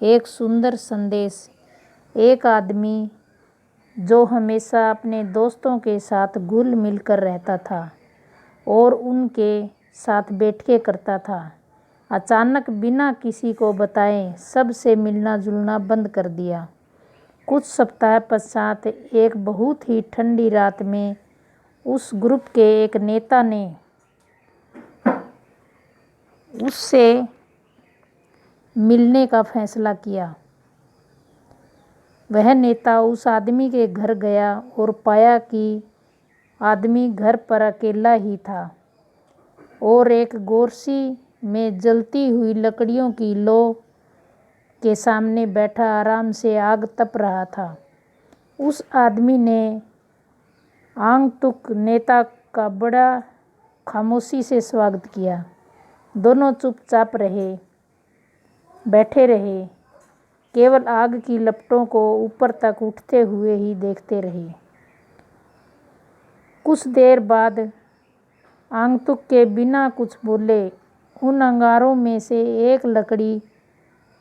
एक सुंदर संदेश। एक आदमी जो हमेशा अपने दोस्तों के साथ घुल मिल कर रहता था और उनके साथ बैठकें करता था, अचानक बिना किसी को बताए सबसे मिलना जुलना बंद कर दिया। कुछ सप्ताह पश्चात एक बहुत ही ठंडी रात में उस ग्रुप के एक नेता ने उससे मिलने का फैसला किया। वह नेता उस आदमी के घर गया और पाया कि आदमी घर पर अकेला ही था और एक गोरसी में जलती हुई लकड़ियों की लो के सामने बैठा आराम से आग तप रहा था। उस आदमी ने आगंतुक नेता का बड़ा खामोशी से स्वागत किया। दोनों चुपचाप बैठे रहे, केवल आग की लपटों को ऊपर तक उठते हुए ही देखते रहे। कुछ देर बाद आगंतुक के बिना कुछ बोले उन अंगारों में से एक लकड़ी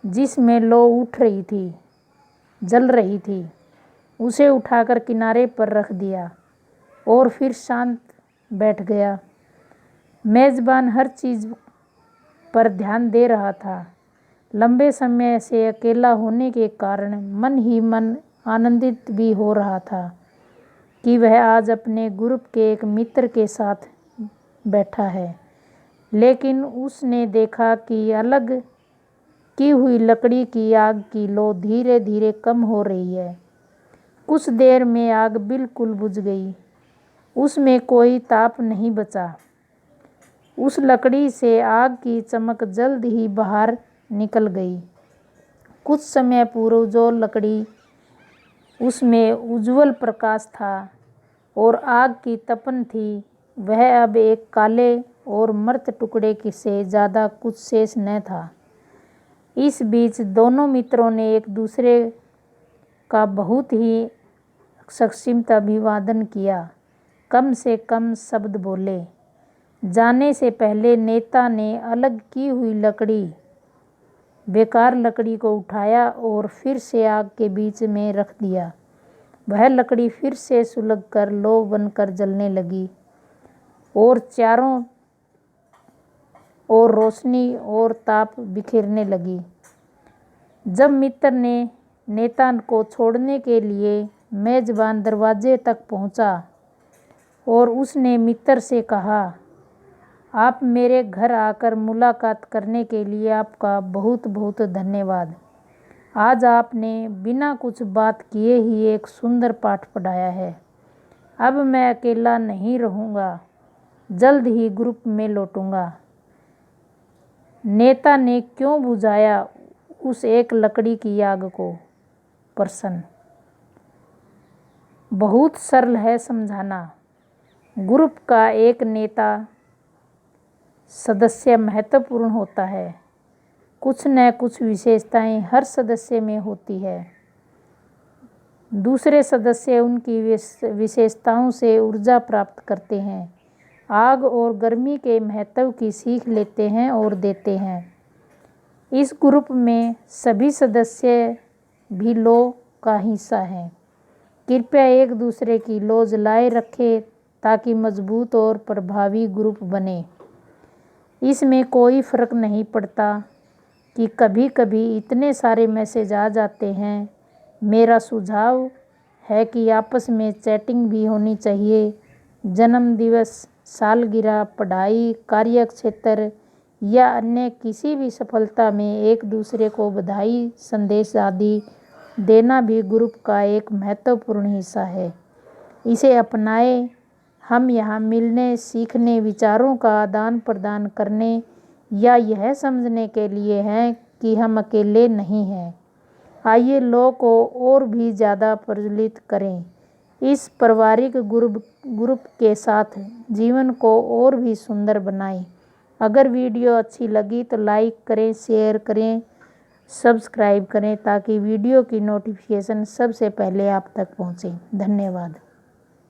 जिसमें लो उठ रही थी, जल रही थी, उसे उठाकर किनारे पर रख दिया और फिर शांत बैठ गया। मेजबान हर चीज पर ध्यान दे रहा था। लंबे समय से अकेला होने के कारण मन ही मन आनंदित भी हो रहा था कि वह आज अपने ग्रुप के एक मित्र के साथ बैठा है। लेकिन उसने देखा कि अलग की हुई लकड़ी की आग की लो धीरे धीरे कम हो रही है। कुछ देर में आग बिल्कुल बुझ गई। उसमें कोई ताप नहीं बचा। उस लकड़ी से आग की चमक जल्द ही बाहर निकल गई। कुछ समय पूर्व जो लकड़ी उसमें उज्जवल प्रकाश था और आग की तपन थी, वह अब एक काले और मृत टुकड़े से ज़्यादा कुछ शेष न था। इस बीच दोनों मित्रों ने एक दूसरे का बहुत ही सक्षिप्त अभिवादन किया, कम से कम शब्द बोले। जाने से पहले नेता ने अलग की हुई बेकार लकड़ी को उठाया और फिर से आग के बीच में रख दिया। वह लकड़ी फिर से सुलगकर लो बनकर जलने लगी और चारों ओर रोशनी और ताप बिखेरने लगी। जब मित्र ने नेता को छोड़ने के लिए मेजबान दरवाजे तक पहुंचा और उसने मित्र से कहा, आप मेरे घर आकर मुलाकात करने के लिए आपका बहुत बहुत धन्यवाद। आज आपने बिना कुछ बात किए ही एक सुंदर पाठ पढ़ाया है। अब मैं अकेला नहीं रहूँगा, जल्द ही ग्रुप में लौटूंगा। नेता ने क्यों बुझाया उस एक लकड़ी की आग को? प्रश्न बहुत सरल है समझाना। ग्रुप का एक नेता सदस्य महत्वपूर्ण होता है। कुछ न कुछ विशेषताएं हर सदस्य में होती है। दूसरे सदस्य उनकी विशेषताओं से ऊर्जा प्राप्त करते हैं, आग और गर्मी के महत्व की सीख लेते हैं और देते हैं। इस ग्रुप में सभी सदस्य भी लो का हिस्सा हैं। कृपया एक दूसरे की लो जलाए रखें ताकि मजबूत और प्रभावी ग्रुप बने। इसमें कोई फर्क नहीं पड़ता कि कभी कभी इतने सारे मैसेज आ जाते हैं। मेरा सुझाव है कि आपस में चैटिंग भी होनी चाहिए। जन्मदिवस, सालगिरह, पढ़ाई, कार्यक्षेत्र या अन्य किसी भी सफलता में एक दूसरे को बधाई संदेश आदि देना भी ग्रुप का एक महत्वपूर्ण हिस्सा है। इसे अपनाएं। हम यहाँ मिलने, सीखने, विचारों का आदान प्रदान करने या यह समझने के लिए हैं कि हम अकेले नहीं हैं। आइए लो को और भी ज़्यादा प्रज्वलित करें। इस पारिवारिक ग्रुप के साथ जीवन को और भी सुंदर बनाएं। अगर वीडियो अच्छी लगी तो लाइक करें, शेयर करें, सब्सक्राइब करें ताकि वीडियो की नोटिफिकेशन सबसे पहले आप तक पहुँचे। धन्यवाद।